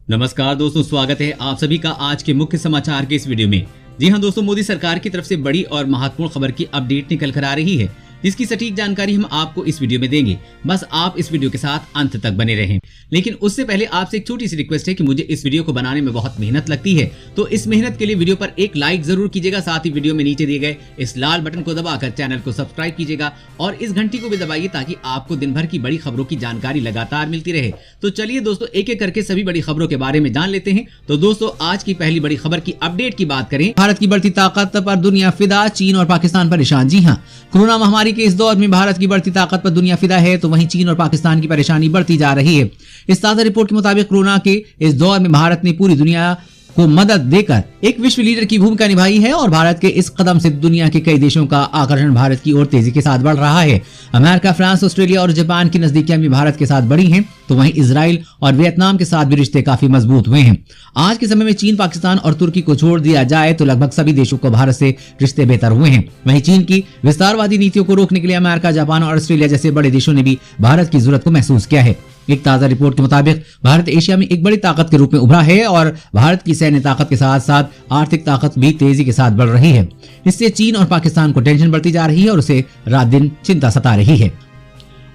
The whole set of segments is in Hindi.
नमस्कार दोस्तों, स्वागत है आप सभी का आज के मुख्य समाचार के इस वीडियो में। जी हां दोस्तों, मोदी सरकार की तरफ से बड़ी और महत्वपूर्ण खबर की अपडेट निकल कर आ रही है, जिसकी सटीक जानकारी हम आपको इस वीडियो में देंगे। बस आप इस वीडियो के साथ अंत तक बने रहें। लेकिन उससे पहले आपसे एक छोटी सी रिक्वेस्ट है कि मुझे इस वीडियो को बनाने में बहुत मेहनत लगती है, तो इस मेहनत के लिए वीडियो पर एक लाइक जरूर कीजिएगा। साथ ही वीडियो में नीचे दिए गए इस लाल बटन को दबाकर चैनल को सब्सक्राइब कीजिएगा और इस घंटी को भी दबाइए ताकि आपको दिन भर की बड़ी खबरों की जानकारी लगातार मिलती रहे। तो चलिए दोस्तों, एक एक करके सभी बड़ी खबरों के बारे में जान लेते हैं। तो दोस्तों, आज की पहली बड़ी खबर की अपडेट की बात करें। भारत की बढ़ती ताकत पर दुनिया फिदा, चीन और पाकिस्तान परेशान। जी हाँ, कोरोना महामारी के इस दौर में भारत की बढ़ती ताकत पर दुनिया फिदा है, तो वहीं चीन और पाकिस्तान की परेशानी बढ़ती जा रही है। इस ताजा रिपोर्ट के मुताबिक कोरोना के इस दौर में भारत ने पूरी दुनिया को मदद देकर एक विश्व लीडर की भूमिका निभाई है और भारत के इस कदम से दुनिया के कई देशों का आकर्षण भारत की ओर तेजी के साथ बढ़ रहा है। अमेरिका, फ्रांस, ऑस्ट्रेलिया और जापान की नजदीकियां भी भारत के साथ बढ़ी हैं, तो वहीं इजराइल और वियतनाम के साथ भी रिश्ते काफी मजबूत हुए हैं। आज के समय में चीन, पाकिस्तान और तुर्की को छोड़ दिया जाए तो लगभग सभी देशों को भारत से रिश्ते बेहतर हुए हैं। वहीं चीन की विस्तारवादी नीतियों को रोकने के लिए अमेरिका, जापान और ऑस्ट्रेलिया जैसे बड़े देशों ने भी भारत की जरूरत को महसूस किया है। एक ताजा रिपोर्ट के मुताबिक भारत एशिया में एक बड़ी ताकत के रूप में उभरा है और भारत की सैन्य ताकत के साथ साथ आर्थिक ताकत भी तेजी के साथ बढ़ रही है। इससे चीन और पाकिस्तान को टेंशन बढ़ती जा रही है और उसे रात दिन चिंता सता रही है।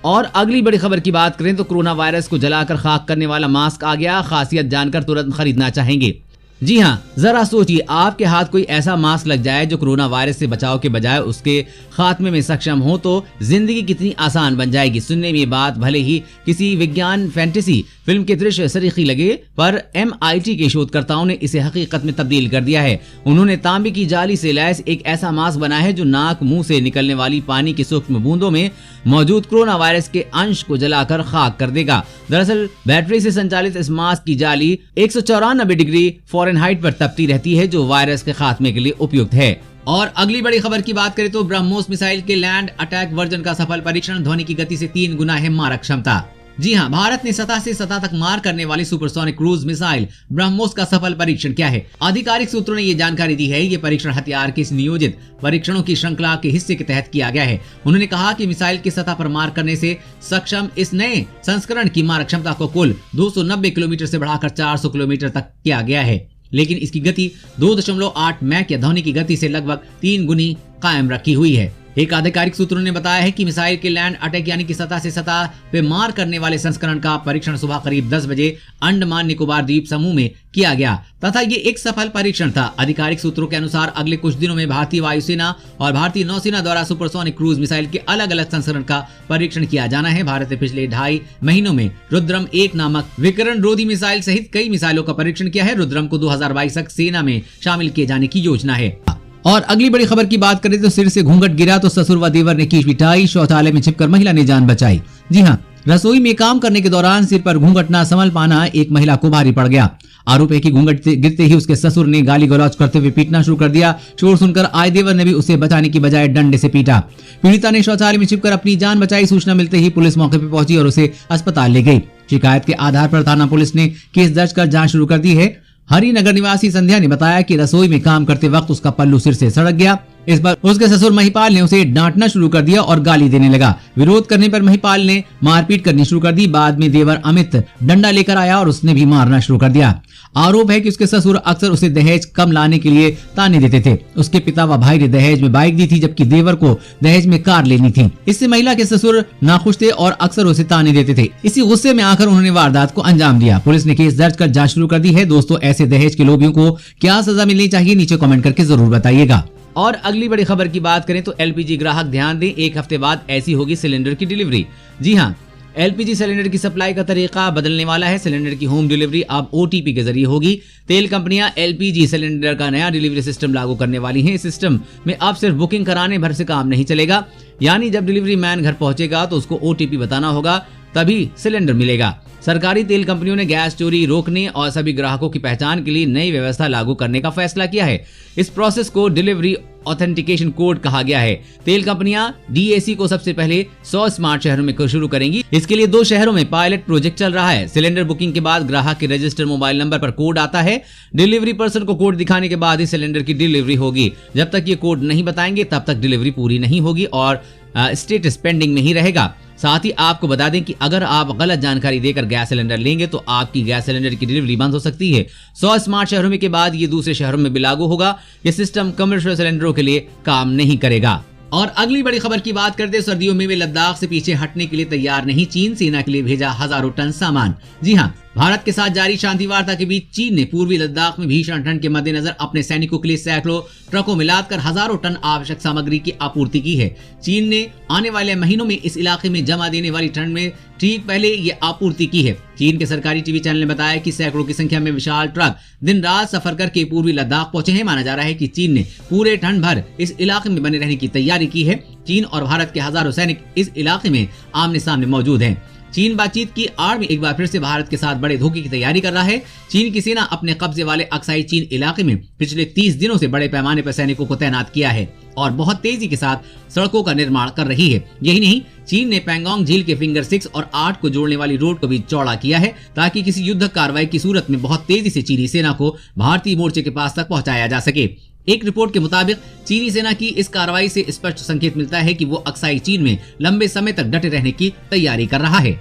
और अगली बड़ी खबर की बात करें तो कोरोना वायरस को जलाकर खाक करने वाला मास्क आ गया। खासियत जानकर तुरंत खरीदना चाहेंगे। जी हाँ, जरा सोचिए, आपके हाथ कोई ऐसा मास्क लग जाए जो कोरोना वायरस से बचाव के बजाय उसके खात्मे में सक्षम हो, तो जिंदगी कितनी आसान बन जाएगी। सुनने में ये बात भले ही किसी विज्ञान फैंटेसी फिल्म के दृश्य सरीखी लगे, पर MIT के शोधकर्ताओं ने इसे हकीकत में तब्दील कर दिया है। उन्होंने तांबे की जाली से लैस एक ऐसा मास्क बनाया है जो नाक मुंह से निकलने वाली पानी की सूक्ष्म बूंदों में मौजूद कोरोना वायरस के अंश को जलाकर खाक कर देगा। दरअसल बैटरी से संचालित इस मास्क की जाली 194 डिग्री फ़ारेनहाइट पर तपती रहती है, जो वायरस के खात्मे के लिए उपयुक्त है। और अगली बड़ी खबर की बात करें तो ब्रह्मोस मिसाइल के लैंड अटैक वर्जन का सफल परीक्षण। ध्वनि की गति से 3 गुना है मारक क्षमता। जी हाँ, भारत ने सतह से सतह तक मार करने वाली सुपरसोनिक क्रूज मिसाइल ब्रह्मोस का सफल परीक्षण किया है। आधिकारिक सूत्रों ने ये जानकारी दी है। ये परीक्षण हथियार के इस नियोजित परीक्षणों की श्रृंखला के हिस्से के तहत किया गया है। उन्होंने कहा कि मिसाइल की सतह पर मार करने से सक्षम इस नए संस्करण की मारक क्षमता को कुल 290 किलोमीटर से बढ़ाकर 400 किलोमीटर तक किया गया है, लेकिन इसकी गति 2.8 मैक या ध्वनि की गति से लगभग 3 गुनी कायम रखी हुई है। एक आधिकारिक सूत्रों ने बताया है कि मिसाइल के लैंड अटैक यानी कि सतह से सतह पे मार करने वाले संस्करण का परीक्षण सुबह करीब 10 बजे अंडमान निकोबार द्वीप समूह में किया गया तथा ये एक सफल परीक्षण था। आधिकारिक सूत्रों के अनुसार अगले कुछ दिनों में भारतीय वायुसेना और भारतीय नौसेना द्वारा सुपरसोनिक क्रूज मिसाइल के अलग अलग संस्करण का परीक्षण किया जाना है। भारत ने पिछले 2.5 महीनों में रुद्रम 1 नामक विकिरण रोधी मिसाइल सहित कई मिसाइलों का परीक्षण किया है। रुद्रम को 2022 तक सेना में शामिल किए जाने की योजना है। और अगली बड़ी खबर की बात करें तो सिर से घूंघट गिरा तो ससुर व देवर ने की पिटाई। शौचालय में छिपकर महिला ने जान बचाई। जी हाँ, रसोई में काम करने के दौरान सिर पर घूंघट न संभल पाना एक महिला को भारी पड़ गया। आरोप है कि घूंघट गिरते ही उसके ससुर ने गाली गलौज करते हुए पीटना शुरू कर दिया। शोर सुनकर आए देवर ने भी उसे बचाने की बजाय डंडे से पीटा। पीड़िता ने शौचालय में छिपकर अपनी जान बचाई। सूचना मिलते ही पुलिस मौके पर पहुंची और उसे अस्पताल ले गई। शिकायत के आधार पर थाना पुलिस ने केस दर्ज कर जांच शुरू कर दी है। हरिनगर निवासी संध्या ने बताया कि रसोई में काम करते वक्त उसका पल्लू सिर से सड़क गया। इस पर उसके ससुर महिपाल ने उसे डांटना शुरू कर दिया और गाली देने लगा। विरोध करने पर महिपाल ने मारपीट करनी शुरू कर दी। बाद में देवर अमित डंडा लेकर आया और उसने भी मारना शुरू कर दिया। आरोप है कि उसके ससुर अक्सर उसे दहेज कम लाने के लिए ताने देते थे। उसके पिता व भाई ने दहेज में बाइक दी थी, जबकि देवर को दहेज में कार लेनी थी। इससे महिला के ससुर नाखुश थे और अक्सर उसे ताने देते थे। इसी गुस्से में आकर उन्होंने वारदात को अंजाम दिया। पुलिस ने केस दर्ज कर जांच शुरू कर दी है। दोस्तों, ऐसे दहेज के लोभियों को क्या सजा मिलनी चाहिए, नीचे कमेंट करके जरूर बताइएगा। और अगली बड़ी खबर की बात करें तो LPG ग्राहक ध्यान दें, 1 हफ्ते बाद ऐसी होगी सिलेंडर की डिलीवरी। जी हाँ, LPG सिलेंडर की सप्लाई का तरीका बदलने वाला है। सिलेंडर की होम डिलीवरी अब OTP के जरिए होगी। तेल कंपनियां LPG सिलेंडर का नया डिलीवरी सिस्टम लागू करने वाली हैं। इस सिस्टम में अब सिर्फ बुकिंग कराने भर से काम नहीं चलेगा, यानी जब डिलीवरी मैन घर पहुंचेगा तो उसको OTP बताना होगा, तभी सिलेंडर मिलेगा। सरकारी तेल कंपनियों ने गैस चोरी रोकने और सभी ग्राहकों की पहचान के लिए नई व्यवस्था लागू करने का फैसला किया है। इस प्रोसेस को डिलीवरी ऑथेंटिकेशन कोड कहा गया है। तेल कंपनियां DAC को सबसे पहले 100 स्मार्ट शहरों में शुरू करेंगी। इसके लिए 2 शहरों में पायलट प्रोजेक्ट चल रहा है। सिलेंडर बुकिंग के बाद ग्राहक के रजिस्टर्ड मोबाइल नंबर पर कोड आता है। डिलीवरी पर्सन को कोड दिखाने के बाद ही सिलेंडर की डिलीवरी होगी। जब तक ये कोड नहीं बताएंगे तब तक डिलीवरी पूरी नहीं होगी और स्टेटस पेंडिंग में ही रहेगा। साथ ही आपको बता दें कि अगर आप गलत जानकारी देकर गैस सिलेंडर लेंगे तो आपकी गैस सिलेंडर की डिलीवरी बंद हो सकती है। 100 स्मार्ट शहरों में के बाद ये दूसरे शहरों में भी लागू होगा। ये सिस्टम कमर्शियल सिलेंडरों के लिए काम नहीं करेगा। और अगली बड़ी खबर की बात करते हैं, सर्दियों में वे लद्दाख से पीछे हटने के लिए तैयार नहीं। चीन सेना के लिए भेजा हजारों टन सामान। जी हां, भारत के साथ जारी शांति वार्ता के बीच चीन ने पूर्वी लद्दाख में भीषण ठंड के मद्देनजर अपने सैनिकों के लिए सैकड़ों ट्रकों में लादकर हजारों टन आवश्यक सामग्री की आपूर्ति की है। चीन ने आने वाले महीनों में इस इलाके में जमा देने वाली ठंड में ठीक पहले ये आपूर्ति की है। चीन के सरकारी टीवी चैनल ने बताया कि सैकड़ों की संख्या में विशाल ट्रक दिन रात सफर करके पूर्वी लद्दाख पहुंचे हैं। माना जा रहा है कि चीन ने पूरे ठंड भर इस इलाके में बने रहने की तैयारी की है। चीन और भारत के हजारों सैनिक इस इलाके में आमने सामने मौजूद हैं। चीन बातचीत की आड़ में एक बार फिर से भारत के साथ बड़े धोखे की तैयारी कर रहा है। चीन की सेना अपने कब्जे वाले अक्साई चीन इलाके में पिछले 30 दिनों से बड़े पैमाने पर सैनिकों को तैनात किया है और बहुत तेजी के साथ सड़कों का निर्माण कर रही है। यही नहीं, चीन ने पैंगोंग झील के फिंगर 6 और 8 को जोड़ने वाली रोड को भी चौड़ा किया है ताकि किसी युद्ध कार्रवाई की सूरत में बहुत तेजी से चीनी सेना को भारतीय मोर्चे के पास तक पहुंचाया जा सके। एक रिपोर्ट के मुताबिक चीनी सेना की इस कार्रवाई से स्पष्ट संकेत मिलता है कि वो अक्साई चीन में लंबे समय तक डटे रहने की तैयारी कर रहा है।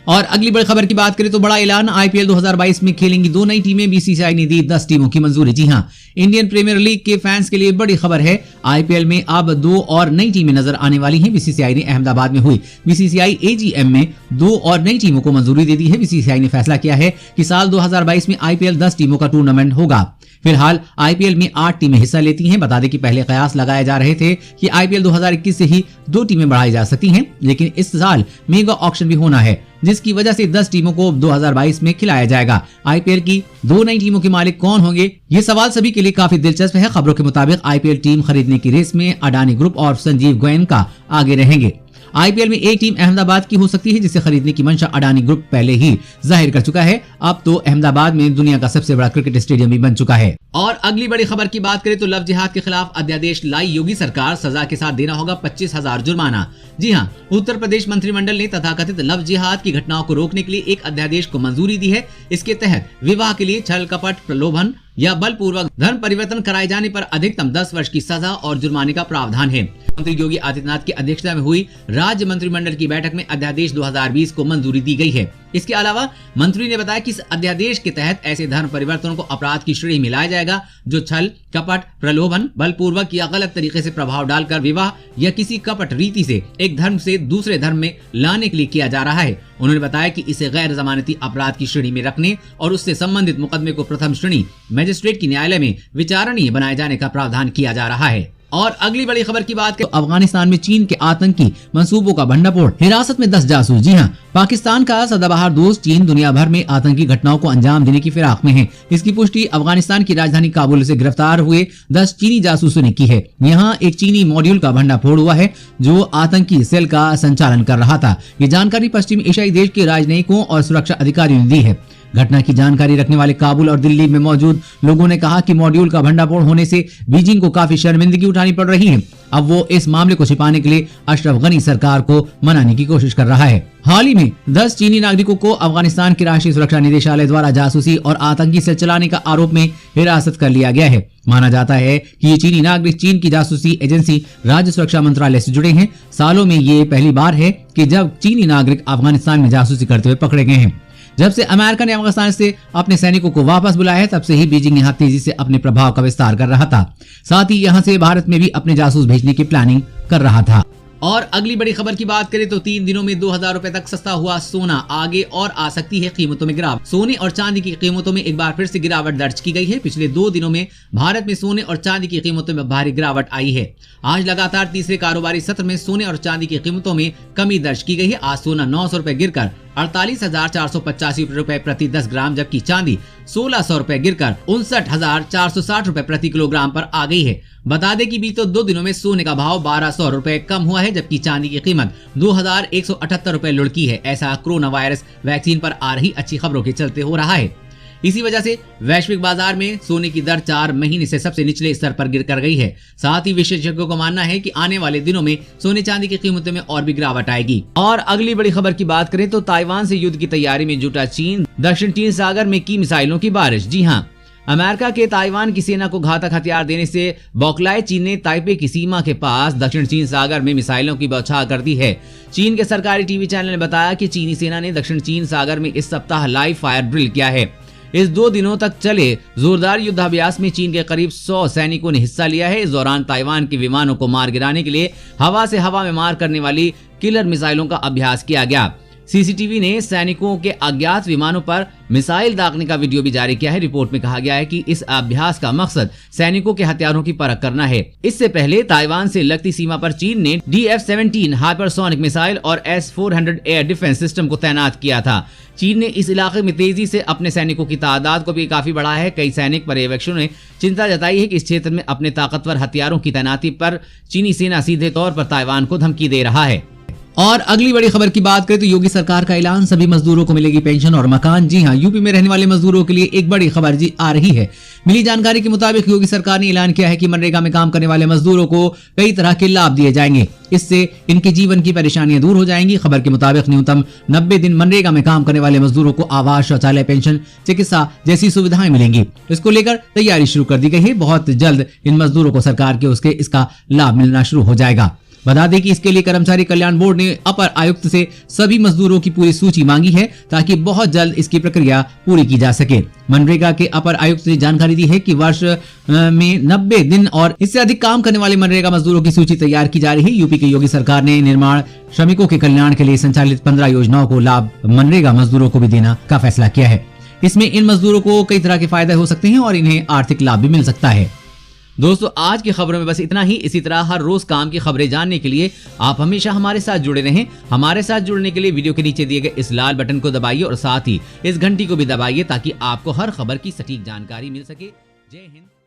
और अगली बड़ी खबर की बात करें तो बड़ा ऐलान, आईपीएल 2022 में खेलेंगी 2 नई टीमें। बीसीसीआई ने दी 10 टीमों की मंजूरी। जी हां, इंडियन प्रीमियर लीग के फैंस के लिए बड़ी खबर है। आईपीएल में अब 2 और नई टीमें नजर आने वाली हैं। बीसीसीआई ने अहमदाबाद में हुई बीसीसीआई एजीएम में 2 और नई टीमों को मंजूरी दे दी है। बीसीसीआई ने फैसला किया है कि साल 2022 में आईपीएल 10 टीमों का टूर्नामेंट होगा। फिलहाल आईपीएल में 8 टीमें हिस्सा लेती हैं। बता दें कि पहले कयास लगाए जा रहे थे कि आईपीएल 2021 से ही 2 टीमें बढ़ाई जा सकती हैं, लेकिन इस साल मेगा ऑक्शन भी होना है जिसकी वजह से 10 टीमों को 2022 में खिलाया जाएगा। आईपीएल की 2 नई टीमों के मालिक कौन होंगे, ये सवाल सभी के लिए काफी दिलचस्प है। खबरों के मुताबिक आईपीएल टीम खरीदने की रेस में अडानी ग्रुप और संजीव गोयनका आगे रहेंगे। आईपीएल में एक टीम अहमदाबाद की हो सकती है जिसे खरीदने की मंशा अडानी ग्रुप पहले ही जाहिर कर चुका है। अब तो अहमदाबाद में दुनिया का सबसे बड़ा क्रिकेट स्टेडियम भी बन चुका है। और अगली बड़ी खबर की बात करें तो लव जिहाद के खिलाफ अध्यादेश लाई योगी सरकार, सजा के साथ देना होगा 25,000 जुर्माना। जी हां, उत्तर प्रदेश मंत्रिमंडल ने तथाकथित लव जिहाद की घटनाओं को रोकने के लिए एक अध्यादेश को मंजूरी दी है। इसके तहत विवाह के लिए छल कपट, प्रलोभन या बलपूर्वक धर्म परिवर्तन कराए जाने पर अधिकतम 10 वर्ष की सजा और जुर्माने का प्रावधान है। मंत्री योगी आदित्यनाथ की अध्यक्षता में हुई राज्य मंत्रिमंडल की बैठक में अध्यादेश 2020 को मंजूरी दी गई है। इसके अलावा मंत्री ने बताया कि इस अध्यादेश के तहत ऐसे धर्म परिवर्तनों को अपराध की श्रेणी में लाया जाएगा जो छल कपट, प्रलोभन, बलपूर्वक या गलत तरीके से प्रभाव डालकर विवाह या किसी कपट रीति से एक धर्म से दूसरे धर्म में लाने के लिए किया जा रहा है। उन्होंने बताया कि इसे गैर जमानती अपराध की श्रेणी में रखने और उससे संबंधित मुकदमे को प्रथम श्रेणी मजिस्ट्रेट की न्यायालय में विचारणीय बनाए जाने का प्रावधान किया जा रहा है। और अगली बड़ी खबर की बात करें तो अफगानिस्तान में चीन के आतंकी मंसूबों का भंडाफोड़, हिरासत में 10 जासूस। जी हां, पाकिस्तान का सदाबहार दोस्त चीन दुनिया भर में आतंकी घटनाओं को अंजाम देने की फिराक में है। इसकी पुष्टि अफगानिस्तान की राजधानी काबुल से गिरफ्तार हुए 10 चीनी जासूसों ने की है। यहाँ एक चीनी मॉड्यूल का भंडाफोड़ हुआ है जो आतंकी सेल का संचालन कर रहा था। ये जानकारी पश्चिमी एशियाई देश के राजनयिकों और सुरक्षा अधिकारियों ने दी है। घटना की जानकारी रखने वाले काबुल और दिल्ली में मौजूद लोगों ने कहा कि मॉड्यूल का भंडाफोड़ होने से बीजिंग को काफी शर्मिंदगी उठानी पड़ रही है। अब वो इस मामले को छिपाने के लिए अशरफ गनी सरकार को मनाने की कोशिश कर रहा है। हाल ही में 10 चीनी नागरिकों को अफगानिस्तान के राष्ट्रीय सुरक्षा निदेशालय द्वारा जासूसी और आतंकी सेल चलाने का आरोप में हिरासत कर लिया गया है। माना जाता है कि ये चीनी नागरिक चीन की जासूसी एजेंसी राज्य सुरक्षा मंत्रालय से जुड़े हैं। सालों में ये पहली बार है कि जब चीनी नागरिक अफगानिस्तान में जासूसी करते हुए पकड़े गए हैं। जब से अमेरिका ने अफगानिस्तान से अपने सैनिकों को वापस बुलाया है तब से ही बीजिंग यहाँ तेजी से अपने प्रभाव का विस्तार कर रहा था। साथ ही यहाँ से भारत में भी अपने जासूस भेजने की प्लानिंग कर रहा था। और अगली बड़ी खबर की बात करें तो 3 दिनों में 2000 रुपए तक सस्ता हुआ सोना, आगे और आ सकती है कीमतों में गिरावट। सोने और चांदी की कीमतों में एक बार फिर से गिरावट दर्ज की गई है। पिछले 2 दिनों में भारत में सोने और चांदी की कीमतों में भारी गिरावट आई है। आज लगातार तीसरे कारोबारी सत्र में सोने और चांदी की कीमतों में कमी दर्ज की गई है। आज सोना 900 रुपए गिरकर 48,485 रुपए प्रति 10 ग्राम, जबकि चांदी 1,600 रुपए गिरकर 59,460 रुपए प्रति किलोग्राम पर आ गई है। बता दें कि बीते 2 दिनों में सोने का भाव 1,200 रुपए कम हुआ है, जबकि चांदी की कीमत 2,178 रुपए लुढ़की है। ऐसा कोरोना वायरस वैक्सीन पर आ रही अच्छी खबरों के चलते हो रहा है। इसी वजह से वैश्विक बाजार में सोने की दर 4 महीने से सबसे निचले स्तर पर गिर कर गई है। साथ ही विशेषज्ञों का मानना है कि आने वाले दिनों में सोने चांदी की कीमतों में और भी गिरावट आएगी। और अगली बड़ी खबर की बात करें तो ताइवान से युद्ध की तैयारी में जुटा चीन, दक्षिण चीन सागर में की मिसाइलों की बारिश। जी हाँ, अमेरिका के ताइवान की सेना को घातक हथियार देने से बौखलाए चीन ने ताइपे की सीमा के पास दक्षिण चीन सागर में मिसाइलों की बौछार कर दी है। चीन के सरकारी टीवी चैनल ने बताया कि चीनी सेना ने दक्षिण चीन सागर में इस सप्ताह लाइव फायर ड्रिल किया है। इस 2 दिनों तक चले जोरदार युद्धाभ्यास में चीन के करीब 100 सैनिकों ने हिस्सा लिया है। इस दौरान ताइवान के विमानों को मार गिराने के लिए हवा से हवा में मार करने वाली किलर मिसाइलों का अभ्यास किया गया। सीसीटीवी ने सैनिकों के अज्ञात विमानों पर मिसाइल दागने का वीडियो भी जारी किया है। रिपोर्ट में कहा गया है कि इस अभ्यास का मकसद सैनिकों के हथियारों की परख करना है। इससे पहले ताइवान से लगती सीमा पर चीन ने DF-17 हाइपरसोनिक मिसाइल और S-400 एयर डिफेंस सिस्टम को तैनात किया था। चीन ने इस इलाके में तेजी से अपने सैनिकों की तादाद को भी काफी बढ़ाया है। कई सैनिक पर्यवेक्षकों ने चिंता जताई है कि इस क्षेत्र में अपने ताकतवर हथियारों की तैनाती पर चीनी सेना सीधे तौर पर ताइवान को धमकी दे रहा है। और अगली बड़ी खबर की बात करें तो योगी सरकार का ऐलान, सभी मजदूरों को मिलेगी पेंशन और मकान। जी हां, यूपी में रहने वाले मजदूरों के लिए एक बड़ी खबर जी आ रही है। मिली जानकारी के मुताबिक योगी सरकार ने ऐलान किया है कि मनरेगा में काम करने वाले मजदूरों को कई तरह के लाभ दिए जाएंगे। इससे इनके जीवन की परेशानियां दूर हो जाएंगी। खबर के मुताबिक न्यूनतम 90 दिन मनरेगा में काम करने वाले मजदूरों को आवास, शौचालय, पेंशन, चिकित्सा जैसी सुविधाएं मिलेंगी। इसको लेकर तैयारी शुरू कर दी गई है। बहुत जल्द इन मजदूरों को सरकार के इसका लाभ मिलना शुरू हो जाएगा। बता दें कि इसके लिए कर्मचारी कल्याण बोर्ड ने अपर आयुक्त से सभी मजदूरों की पूरी सूची मांगी है ताकि बहुत जल्द इसकी प्रक्रिया पूरी की जा सके। मनरेगा के अपर आयुक्त ने जानकारी दी है कि वर्ष में 90 दिन और इससे अधिक काम करने वाले मनरेगा मजदूरों की सूची तैयार की जा रही है। यूपी की योगी सरकार ने निर्माण श्रमिकों के कल्याण के लिए संचालित 15 योजनाओं को लाभ मनरेगा मजदूरों को भी देने का फैसला किया है। इसमें इन मजदूरों को कई तरह के फायदे हो सकते हैं और इन्हें आर्थिक लाभ भी मिल सकता है। दोस्तों, आज की खबरों में बस इतना ही। इसी तरह हर रोज काम की खबरें जानने के लिए आप हमेशा हमारे साथ जुड़े रहें। हमारे साथ जुड़ने के लिए वीडियो के नीचे दिए गए इस लाल बटन को दबाइए और साथ ही इस घंटी को भी दबाइए ताकि आपको हर खबर की सटीक जानकारी मिल सके। जय हिंद।